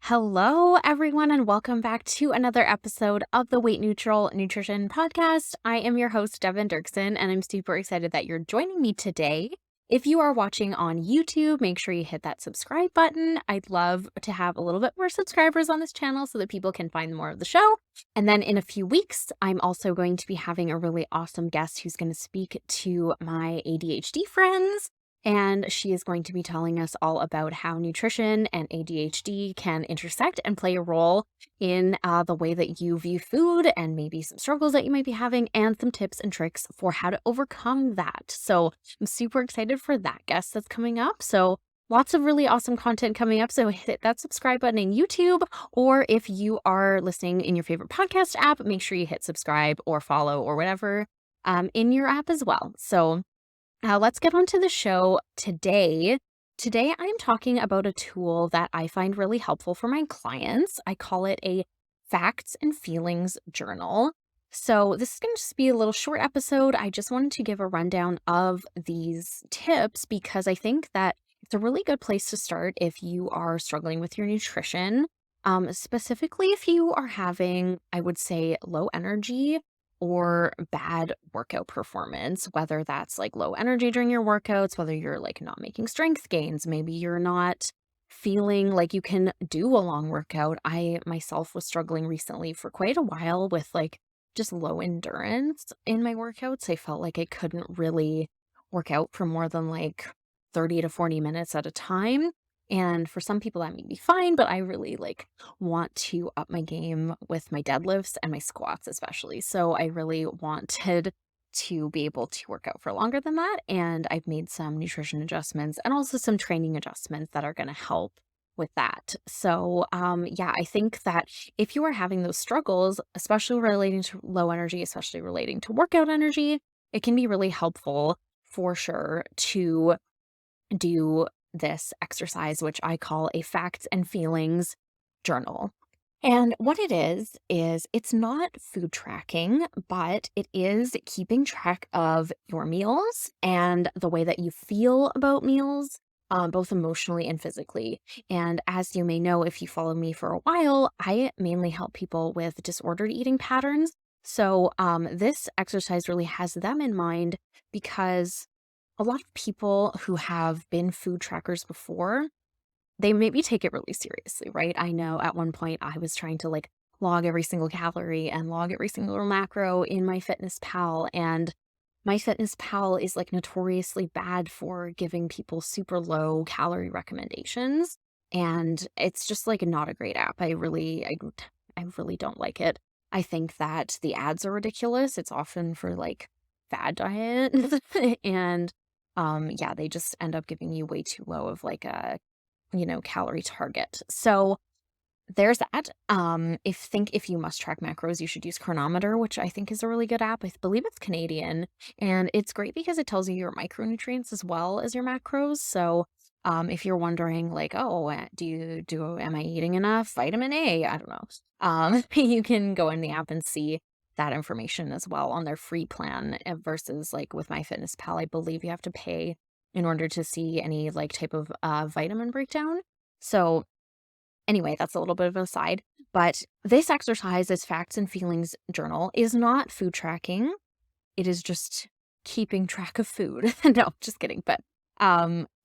Hello, everyone, and welcome back to another episode of the Weight Neutral Nutrition Podcast. I am your host, Devin Dirksen, and I'm super excited that you're joining me today. If you are watching on YouTube, make sure you hit that subscribe button. I'd love to have a little bit more subscribers on this channel so that people can find more of the show. And then in a few weeks, I'm also going to be having a really awesome guest who's going to speak to my ADHD friends. And she is going to be telling us all about how nutrition and ADHD can intersect and play a role in the way that you view food and maybe some struggles that you might be having and some tips and tricks for how to overcome that. So I'm super excited for that guest that's coming up. So lots of really awesome content coming up. So hit that subscribe button in YouTube, or if you are listening in your favorite podcast app, make sure you hit subscribe or follow or whatever in your app as well. So let's get on to the show today. Today, I'm talking about a tool that I find really helpful for my clients. I call it a facts and feelings journal. So, this is going to just be a little short episode. I just wanted to give a rundown of these tips because I think that it's a really good place to start if you are struggling with your nutrition. Specifically, if you are having, I would say, low energy or bad workout performance, whether that's like low energy during your workouts, whether you're like not making strength gains, maybe you're not feeling like you can do a long workout. I myself was struggling recently for quite a while with like just low endurance in my workouts. I felt like I couldn't really work out for more than like 30 to 40 minutes at a time. And for some people that may be fine, but I really like want to up my game with my deadlifts and my squats especially. So I really wanted to be able to work out for longer than that. And I've made some nutrition adjustments and also some training adjustments that are going to help with that. So yeah, I think that if you are having those struggles, especially relating to low energy, especially relating to workout energy, it can be really helpful for sure to do this exercise, which I call a facts and feelings journal. And what it is it's not food tracking, but it is keeping track of your meals and the way that you feel about meals, both emotionally and physically. And as you may know, if you follow me for a while, I mainly help people with disordered eating patterns. So this exercise really has them in mind because a lot of people who have been food trackers before, they maybe take it really seriously, right? I know at one point I was trying to like log every single calorie and log every single macro in my Fitness Pal, and my Fitness Pal is like notoriously bad for giving people super low calorie recommendations, and it's just like not a great app. I really don't like it. I think that the ads are ridiculous. It's often for like fad diet and yeah, they just end up giving you way too low of like a, calorie target. So there's that. If you must track macros, you should use Chronometer, which I think is a really good app. I believe it's Canadian, and it's great because it tells you your micronutrients as well as your macros. So if you're wondering like, oh, am I eating enough vitamin A? I don't know. You can go in the app and see that information as well on their free plan versus like with MyFitnessPal, I believe you have to pay in order to see any like type of vitamin breakdown. So anyway, that's a little bit of an aside, but this exercise, this facts and feelings journal, is not food tracking. It is just keeping track of food. No, just kidding. But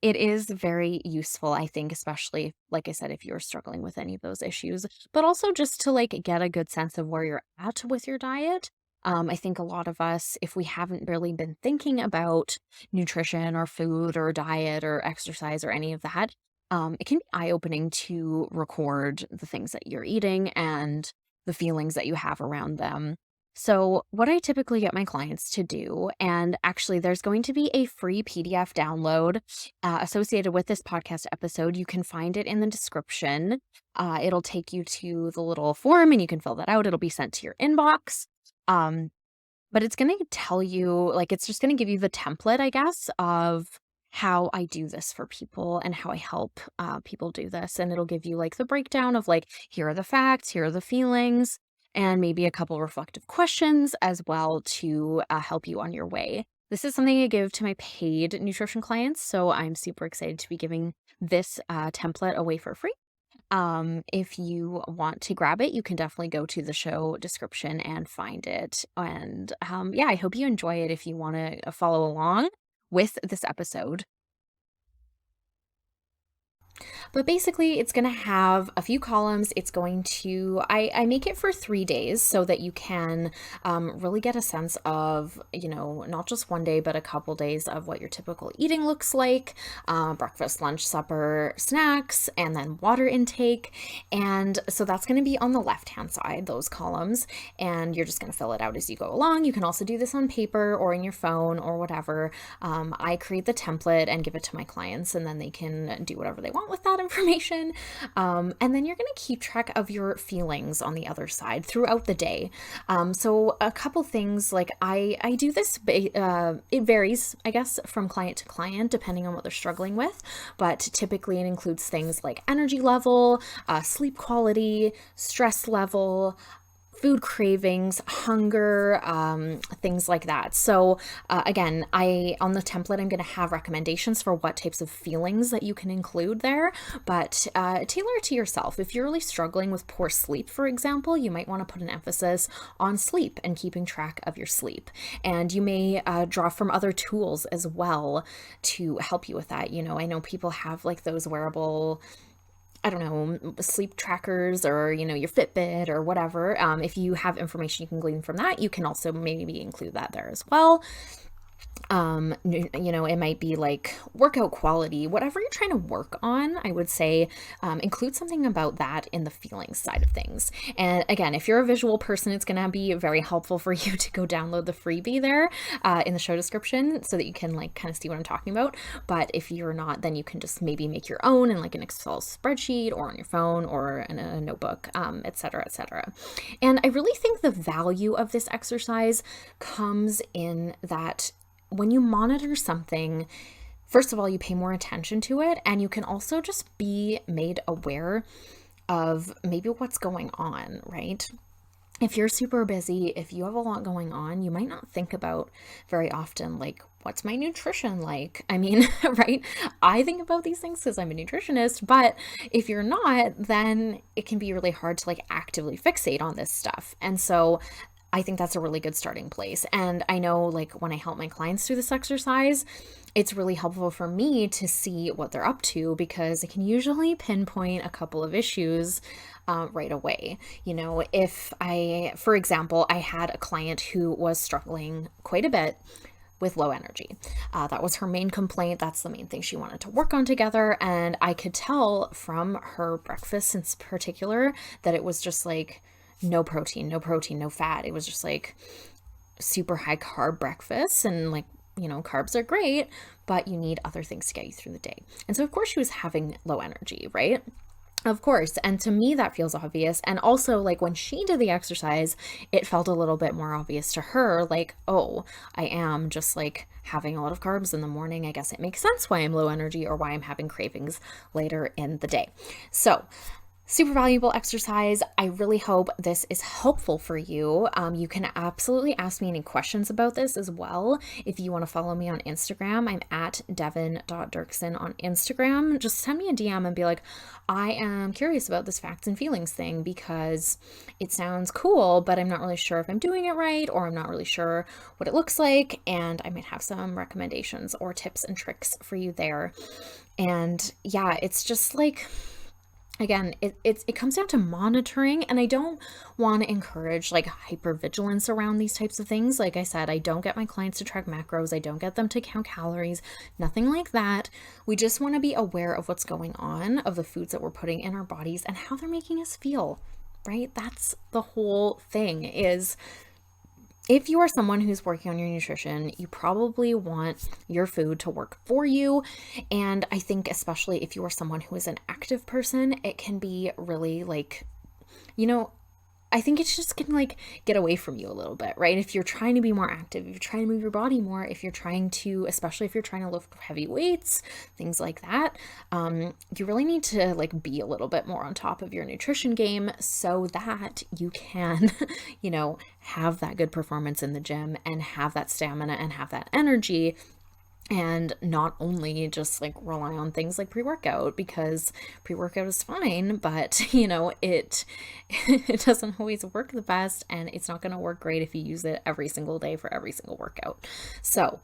it is very useful, I think, especially, like I said, if you're struggling with any of those issues, but also just to like get a good sense of where you're at with your diet. I think a lot of us, if we haven't really been thinking about nutrition or food or diet or exercise or any of that, it can be eye-opening to record the things that you're eating and the feelings that you have around them. So, what I typically get my clients to do, and actually, there's going to be a free PDF download associated with this podcast episode. You can find it in the description. It'll take you to the little form and you can fill that out. It'll be sent to your inbox. Um, but it's going to tell you, like, it's just going to give you the template, I guess, of how I do this for people and how I help people do this. And it'll give you like the breakdown of like, here are the facts, here are the feelings, and maybe a couple reflective questions as well to help you on your way. This is something I give to my paid nutrition clients, so I'm super excited to be giving this template away for free. If you want to grab it, you can definitely go to the show description and find it. And yeah, I hope you enjoy it if you want to follow along with this episode. But basically, it's going to have a few columns. It's going to, I make it for 3 days so that you can really get a sense of, not just one day, but a couple days of what your typical eating looks like, breakfast, lunch, supper, snacks, and then water intake. And so that's going to be on the left-hand side, those columns, and you're just going to fill it out as you go along. You can also do this on paper or in your phone or whatever. I create the template and give it to my clients, and then they can do whatever they want with that information. And then you're going to keep track of your feelings on the other side throughout the day. So a couple things, like I do this, it varies, I guess, from client to client, depending on what they're struggling with. But typically it includes things like energy level, sleep quality, stress level, food cravings, hunger, things like that. So again, on the template, I'm going to have recommendations for what types of feelings that you can include there, but tailor it to yourself. If you're really struggling with poor sleep, for example, you might want to put an emphasis on sleep and keeping track of your sleep. And you may draw from other tools as well to help you with that. I know people have like those wearable, I don't know, sleep trackers or, your Fitbit or whatever. If you have information you can glean from that, you can also maybe include that there as well. It might be like workout quality, whatever you're trying to work on, I would say, include something about that in the feelings side of things. And again, if you're a visual person, it's going to be very helpful for you to go download the freebie there in the show description so that you can like kind of see what I'm talking about. But if you're not, then you can just maybe make your own in like an Excel spreadsheet or on your phone or in a notebook, et cetera, et cetera. And I really think the value of this exercise comes in that when you monitor something, first of all, you pay more attention to it, and you can also just be made aware of maybe what's going on, right? If you're super busy, if you have a lot going on, you might not think about very often, like, what's my nutrition like? I mean, right? I think about these things because I'm a nutritionist, but if you're not, then it can be really hard to like actively fixate on this stuff. And so I think that's a really good starting place. And I know like when I help my clients through this exercise, it's really helpful for me to see what they're up to because I can usually pinpoint a couple of issues right away. For example, I had a client who was struggling quite a bit with low energy. That was her main complaint. That's the main thing she wanted to work on together. And I could tell from her breakfast in particular that it was just like, no protein, no fat. It was just like super high carb breakfast and like, carbs are great, but you need other things to get you through the day. And so of course she was having low energy, right? Of course. And to me, that feels obvious. And also like when she did the exercise, it felt a little bit more obvious to her, like, oh, I am just like having a lot of carbs in the morning. I guess it makes sense why I'm low energy or why I'm having cravings later in the day. So super valuable exercise. I really hope this is helpful for you. You can absolutely ask me any questions about this as well. If you want to follow me on Instagram, I'm at devin.dirksen on Instagram. Just send me a DM and be like, I am curious about this facts and feelings thing because it sounds cool, but I'm not really sure if I'm doing it right or I'm not really sure what it looks like. And I might have some recommendations or tips and tricks for you there. And yeah, it's just like, again, it comes down to monitoring, and I don't want to encourage like hypervigilance around these types of things. Like I said, I don't get my clients to track macros. I don't get them to count calories, nothing like that. We just want to be aware of what's going on, of the foods that we're putting in our bodies and how they're making us feel, right? That's the whole thing is, if you are someone who's working on your nutrition, you probably want your food to work for you. And I think especially if you are someone who is an active person, it can be really like, I think it's just gonna like get away from you a little bit, right? If you're trying to be more active, if you're trying to move your body more, if you're trying to, especially if you're trying to lift heavy weights, things like that, you really need to like be a little bit more on top of your nutrition game so that you can, have that good performance in the gym and have that stamina and have that energy And not only just like rely on things like pre-workout, because pre-workout is fine, but it it doesn't always work the best, and it's not going to work great if you use it every single day for every single workout. So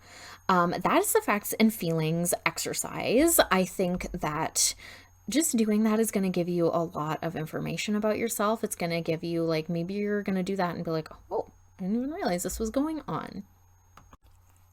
that is the facts and feelings exercise. I think that just doing that is going to give you a lot of information about yourself. It's going to give you, like, maybe you're going to do that and be like, oh, I didn't even realize this was going on.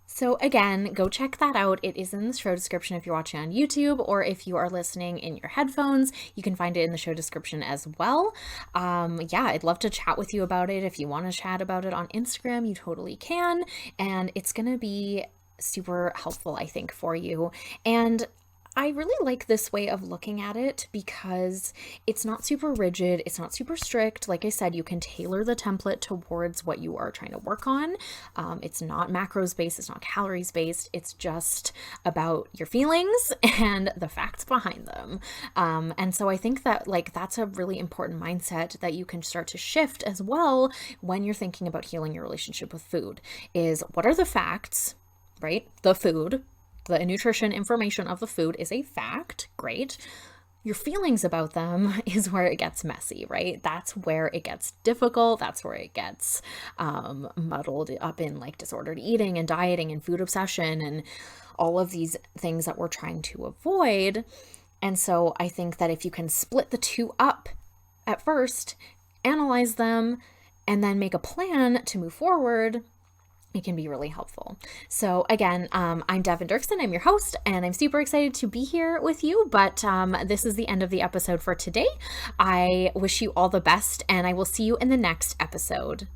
So again, go check that out. It is in the show description if you're watching on YouTube, or if you are listening in your headphones, you can find it in the show description as well. Yeah, I'd love to chat with you about it. If you want to chat about it on Instagram, you totally can. And it's going to be super helpful, I think, for you. And I really like this way of looking at it because it's not super rigid. It's not super strict. Like I said, you can tailor the template towards what you are trying to work on. It's not macros based. It's not calories based. It's just about your feelings and the facts behind them. And so I think that that's a really important mindset that you can start to shift as well when you're thinking about healing your relationship with food. Is what are the facts, right? The food. The nutrition information of the food is a fact. Great. Your feelings about them is where it gets messy, right? That's where it gets difficult. That's where it gets muddled up in like disordered eating and dieting and food obsession and all of these things that we're trying to avoid. And so I think that if you can split the two up at first, analyze them, and then make a plan to move forward, it can be really helpful. So again, I'm Devin Dirksen. I'm your host, and I'm super excited to be here with you. But this is the end of the episode for today. I wish you all the best, and I will see you in the next episode.